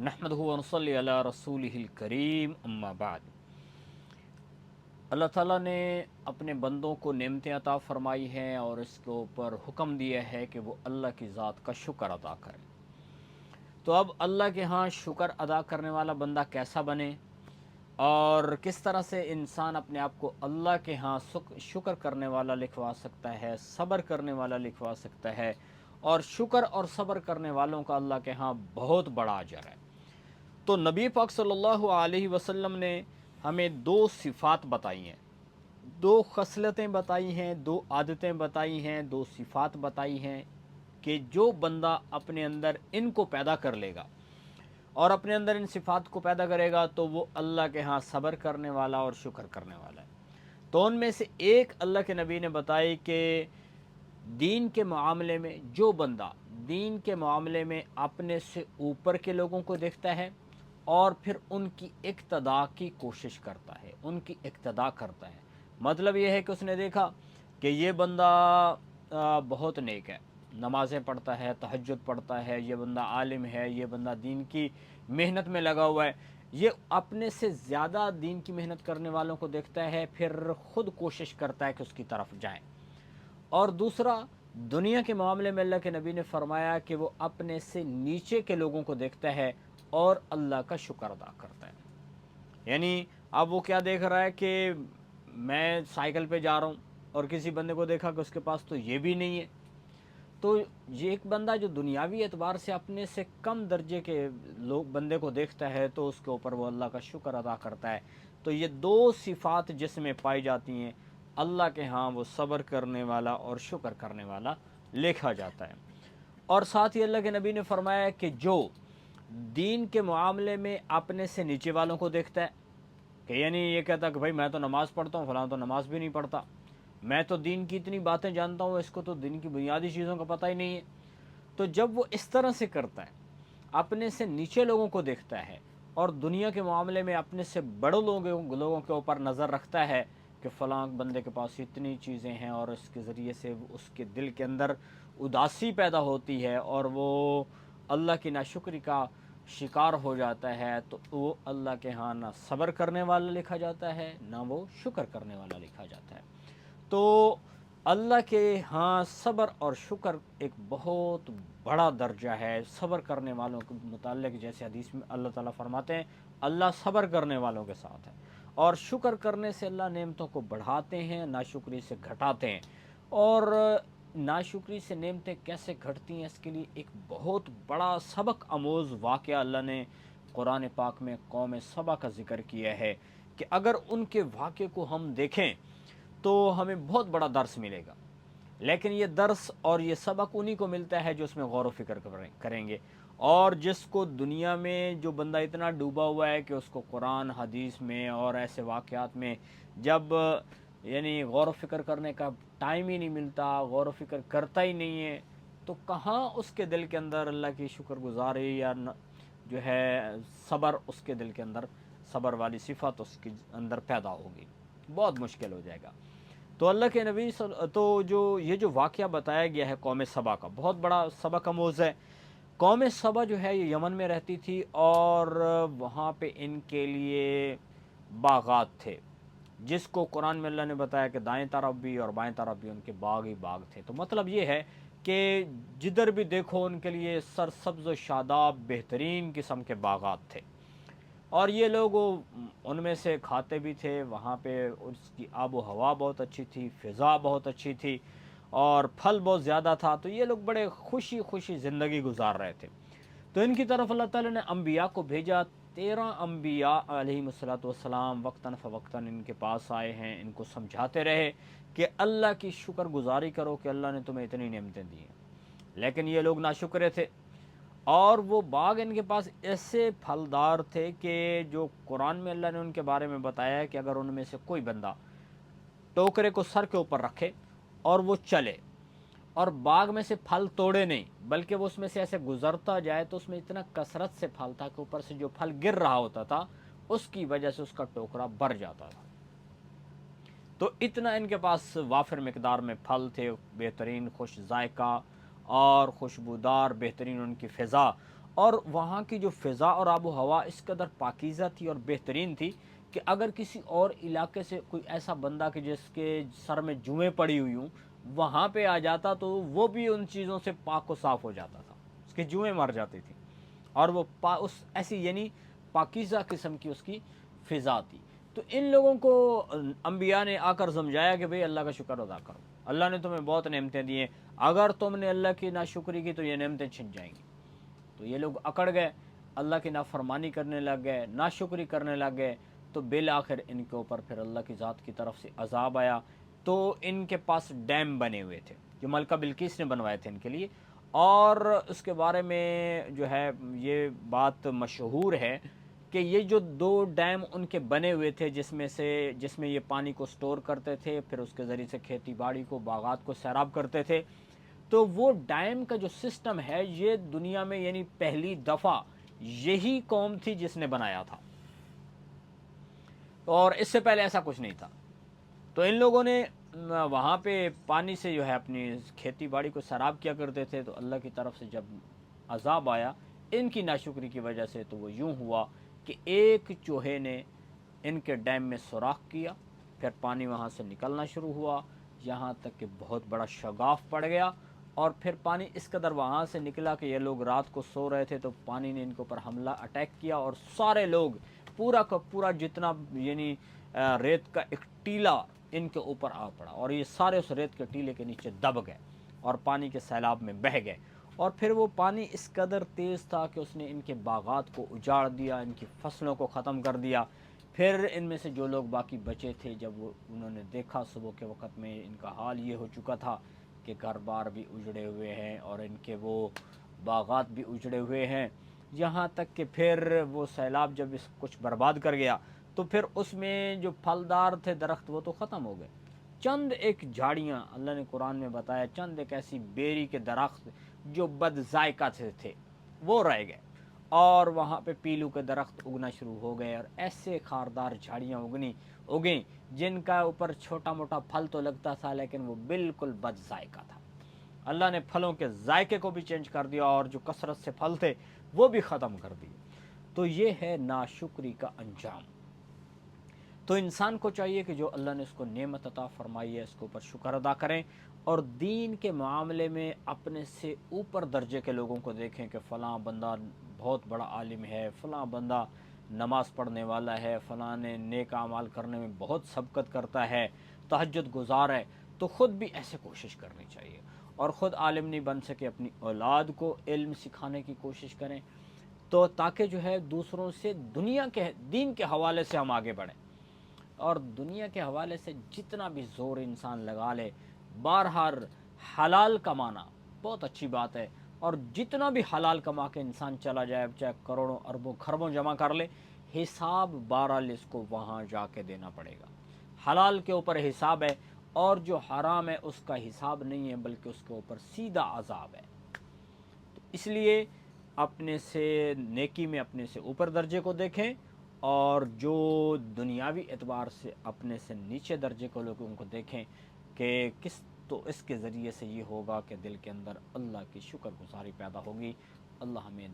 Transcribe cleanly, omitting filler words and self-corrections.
नहमदुहु व नसल्ली अला रसूलिहिल करीम अम्मा बाद। अल्लाह ताला ने अपने बंदों को नेमतें अता फ़रमाई हैं और इसके ऊपर हुक्म दिया है कि वो अल्लाह की ज़ात का शुक्र अदा करें। तो अब अल्लाह के यहाँ शुक्र अदा करने वाला बंदा कैसा बने और किस तरह से इंसान अपने आप को अल्लाह के यहाँ शुक्र करने वाला लिखवा सकता है, सब्र करने वाला लिखवा सकता है। और शुक्र और सब्र करने वालों का अल्लाह के यहाँ बहुत बड़ा अजर है। तो नबी पाक सल्लल्लाहु अलैहि वसल्लम ने हमें दो सिफ़ात बताई हैं, दो खसलतें बताई हैं, दो आदतें बताई हैं, दो सिफ़ात बताई हैं कि जो बंदा अपने अंदर इनको पैदा कर लेगा और अपने अंदर इन सिफ़ात को पैदा करेगा तो वो अल्लाह के यहाँ सब्र करने वाला और शुक्र करने वाला है। तो उनमें से एक अल्लाह के नबी ने बताई कि दीन के मामले में जो बंदा दीन के मामले में अपने से ऊपर के लोगों को देखता है और फिर उनकी इक्तदा की कोशिश करता है, उनकी इक्तदा करता है। मतलब ये है कि उसने देखा कि ये बंदा बहुत नेक है, नमाज़ें पढ़ता है, तहज्जुद पढ़ता है, ये बंदा आलिम है, ये बंदा दीन की मेहनत में लगा हुआ है। ये अपने से ज़्यादा दीन की मेहनत करने वालों को देखता है, फिर ख़ुद कोशिश करता है कि उसकी तरफ जाए। और दूसरा, दुनिया के मामले में अल्लाह के नबी ने फरमाया कि वो अपने से नीचे के लोगों को देखता है और अल्लाह का शुक्र अदा करता है। यानी अब वो क्या देख रहा है कि मैं साइकिल पे जा रहा हूँ और किसी बंदे को देखा कि उसके पास तो ये भी नहीं है। तो ये एक बंदा जो दुनियावी एतबार से अपने से कम दर्जे के लोग बंदे को देखता है तो उसके ऊपर वो अल्लाह का शुक्र अदा करता है। तो ये दो सिफ़ात जिसमें पाई जाती हैं, अल्लाह के यहाँ वो सब्र करने वाला और शुक्र करने वाला लिखा जाता है। और साथ ही अल्लाह के नबी ने फरमाया कि जो दीन के मामले में अपने से नीचे वालों को देखता है कि यानी ये कहता है कि भाई मैं तो नमाज़ पढ़ता हूँ, फ़लाँ तो नमाज़ भी नहीं पढ़ता, मैं तो दीन की इतनी बातें जानता हूँ, इसको तो दीन की बुनियादी चीज़ों का पता ही नहीं है। तो जब वो इस तरह से करता है, अपने से नीचे लोगों को देखता है और दुनिया के मामले में अपने से बड़े लोगों के ऊपर नज़र रखता है कि फ़लाँ बंदे के पास इतनी चीज़ें हैं और इसके ज़रिए से उसके दिल के अंदर उदासी पैदा होती है और वो अल्लाह की नाशुक्री का शिकार हो जाता है, तो वो अल्लाह के यहाँ ना सब्र करने वाला लिखा जाता है, ना वो शुक्र करने वाला लिखा जाता है। तो अल्लाह के यहाँ सब्र और शुक्र एक बहुत बड़ा दर्जा है। सब्र करने वालों के मुताल्लिक़ जैसे हदीस में अल्लाह ताला फरमाते हैं, अल्लाह सब्र करने वालों के साथ है। और शुक्र करने से अल्लाह नेमतों को बढ़ाते हैं, नाशुक्री से घटाते हैं। और नाशुक्री से नेमतें कैसे घटती हैं, इसके लिए एक बहुत बड़ा सबक आमोज़ वाक़या अल्लाह ने कुरान पाक में कौम सबा का ज़िक्र किया है कि अगर उनके वाक़े को हम देखें तो हमें बहुत बड़ा दर्स मिलेगा। लेकिन ये दर्स और ये सबक उन्हीं को मिलता है जो उसमें गौर व फ़िक्र करेंगे। और जिसको दुनिया में जो बंदा इतना डूबा हुआ है कि उसको कुरान हदीस में और ऐसे वाक़यात में जब यानी गौर व फ़िक्र करने का टाइम ही नहीं मिलता, गौर व फ़िक्र करता ही नहीं है, तो कहाँ उसके दिल के अंदर अल्लाह की शुक्रगुज़ारी या जो है सब्र उसके दिल के अंदर सब्र वाली सिफ़त उसके अंदर पैदा होगी, बहुत मुश्किल हो जाएगा। तो अल्लाह के नबी तो जो ये जो वाक़या बताया गया है कौम सबा का, बहुत बड़ा सबक आमोज़ है। कौम सबा जो है ये यमन में रहती थी और वहाँ पे इनके लिए बागात थे, जिसको कुरान में अल्लाह ने बताया कि दाएं तरफ भी और बाएं तरफ भी उनके बाग ही बाग थे। तो मतलब ये है कि जिधर भी देखो उनके लिए सरसब्ज़ व शादाब बेहतरीन किस्म के बागात थे। और ये लोग उनमें से खाते भी थे, वहाँ पे उसकी आबो हवा बहुत अच्छी थी, फ़िज़ा बहुत अच्छी थी और फल बहुत ज़्यादा था। तो ये लोग बड़े खुशी खुशी ज़िंदगी गुजार रहे थे। तो इनकी तरफ अल्लाह ताला ने अम्बिया को भेजा। 13 अम्बिया अलैहिमुस्सलातु वस्सलाम वक्तन फ़वक्तन इनके पास आए हैं, इनको समझाते रहे कि अल्लाह की शुक्रगुज़ारी करो कि अल्लाह ने तुम्हें इतनी नेमतें दी हैं। लेकिन ये लोग नाशुक्रे थे। और वो बाग इनके पास ऐसे फलदार थे कि जो कुरान में अल्लाह ने उनके बारे में बताया है कि अगर उनमें से कोई बंदा टोकरे को सर के ऊपर रखे और वो चले और बाग में से फल तोड़े नहीं, बल्कि वो उसमें से ऐसे गुजरता जाए, तो उसमें इतना कसरत से फल था कि ऊपर से जो फल गिर रहा होता था उसकी वजह से उसका टोकरा भर जाता था। तो इतना इनके पास वाफिर मिकदार में फल थे, बेहतरीन खुश जायका और खुशबूदार बेहतरीन उनकी फ़िज़ा اور وہاں کی جو فضا اور آب و ہوا اس قدر پاکیزہ تھی اور بہترین تھی کہ اگر کسی اور علاقے سے کوئی ایسا بندہ کہ جس کے سر میں جوئیں پڑی ہوئی ہوں وہاں پہ آ جاتا تو وہ بھی ان چیزوں سے پاک و صاف ہو جاتا تھا، اس کی جوئیں مر جاتی تھیں، اور وہ اس ایسی یعنی پاکیزہ قسم کی اس کی فضا تھی۔ تو ان لوگوں کو انبیاء نے آ کر سمجھایا کہ بھئی اللہ کا شکر ادا کرو، اللہ نے تمہیں بہت نعمتیں دی ہیں، اگر تم نے اللہ کی ناشکری کی تو یہ نعمتیں چھن جائیں گی۔ تو یہ لوگ اکڑ گئے، اللہ کی نافرمانی کرنے لگ گئے، ناشکری کرنے لگ گئے، تو بالآخر ان کے اوپر پھر اللہ کی ذات کی طرف سے عذاب آیا۔ تو ان کے پاس ڈیم بنے ہوئے تھے جو ملکہ بلقیس نے بنوائے تھے ان کے لیے، اور اس کے بارے میں جو ہے یہ بات مشہور ہے کہ یہ جو 2 ڈیم ان کے بنے ہوئے تھے جس میں یہ پانی کو سٹور کرتے تھے، پھر اس کے ذریعے سے کھیتی باڑی کو، باغات کو سیراب کرتے تھے، تو وہ ڈیم کا جو سسٹم ہے یہ دنیا میں یعنی پہلی دفعہ یہی قوم تھی جس نے بنایا تھا، اور اس سے پہلے ایسا کچھ نہیں تھا۔ تو ان لوگوں نے وہاں پہ پانی سے جو ہے اپنی کھیتی باڑی کو سیراب کیا کرتے تھے، تو اللہ کی طرف سے جب عذاب آیا ان کی ناشکری کی وجہ سے، تو وہ یوں ہوا کہ ایک چوہے نے ان کے ڈیم میں سوراخ کیا، پھر پانی وہاں سے نکلنا شروع ہوا، یہاں تک کہ بہت بڑا شگاف پڑ گیا، اور پھر پانی اس قدر وہاں سے نکلا کہ یہ لوگ رات کو سو رہے تھے تو پانی نے ان کے اوپر حملہ اٹیک کیا، اور سارے لوگ پورا کا پورا جتنا یعنی ریت کا ایک ٹیلا ان کے اوپر آ پڑا، اور یہ سارے اس ریت کے ٹیلے کے نیچے دب گئے اور پانی کے سیلاب میں بہہ گئے، اور پھر وہ پانی اس قدر تیز تھا کہ اس نے ان کے باغات کو اجاڑ دیا، ان کی فصلوں کو ختم کر دیا۔ پھر ان میں سے جو لوگ باقی بچے تھے، جب انہوں نے دیکھا صبح کے وقت میں ان کا حال یہ ہو چکا تھا کہ گھر بار بھی اجڑے ہوئے ہیں اور ان کے وہ باغات بھی اجڑے ہوئے ہیں، یہاں تک کہ پھر وہ سیلاب جب اس کچھ برباد کر گیا تو پھر اس میں جو پھلدار تھے درخت وہ تو ختم ہو گئے، چند ایک جھاڑیاں اللہ نے قرآن میں بتایا، چند ایک ایسی بیری کے درخت جو بد ذائقہ تھے وہ رہ گئے، اور وہاں پہ پیلو کے درخت اگنا شروع ہو گئے، اور ایسے خاردار جھاڑیاں اگیں جن کا اوپر چھوٹا موٹا پھل تو لگتا تھا لیکن وہ بالکل بد ذائقہ تھا۔ اللہ نے پھلوں کے ذائقے کو بھی چینج کر دیا، اور جو کثرت سے پھل تھے وہ بھی ختم کر دیے۔ تو یہ ہے ناشکری کا انجام۔ تو انسان کو چاہیے کہ جو اللہ نے اس کو نعمت عطا فرمائی ہے اس کے اوپر شکر ادا کریں، اور دین کے معاملے میں اپنے سے اوپر درجے کے لوگوں کو دیکھیں کہ فلاں بندہ بہت بڑا عالم ہے، فلاں بندہ نماز پڑھنے والا ہے، فلاں نے نیک اعمال کرنے میں بہت سبقت کرتا ہے، تہجد گزار ہے، تو خود بھی ایسے کوشش کرنی چاہیے، اور خود عالم نہیں بن سکے اپنی اولاد کو علم سکھانے کی کوشش کریں، تو تاکہ جو ہے دوسروں سے دنیا کے دین کے حوالے سے ہم آگے بڑھیں، اور دنیا کے حوالے سے جتنا بھی زور انسان لگا لے، بہرحال حلال کمانا بہت اچھی بات ہے، اور جتنا بھی حلال کما کے انسان چلا جائے، چاہے کروڑوں اربوں خربوں جمع کر لے، حساب بہرحال اس کو وہاں جا کے دینا پڑے گا۔ حلال کے اوپر حساب ہے، اور جو حرام ہے اس کا حساب نہیں ہے بلکہ اس کے اوپر سیدھا عذاب ہے۔ تو اس لیے اپنے سے نیکی میں اپنے سے اوپر درجے کو دیکھیں، اور جو دنیاوی اعتبار سے اپنے سے نیچے درجے کو لوگوں کو دیکھیں کہ تو اس کے ذریعے سے یہ ہوگا کہ دل کے اندر اللہ کی شکر گزاری پیدا ہوگی۔ اللہ ہمیں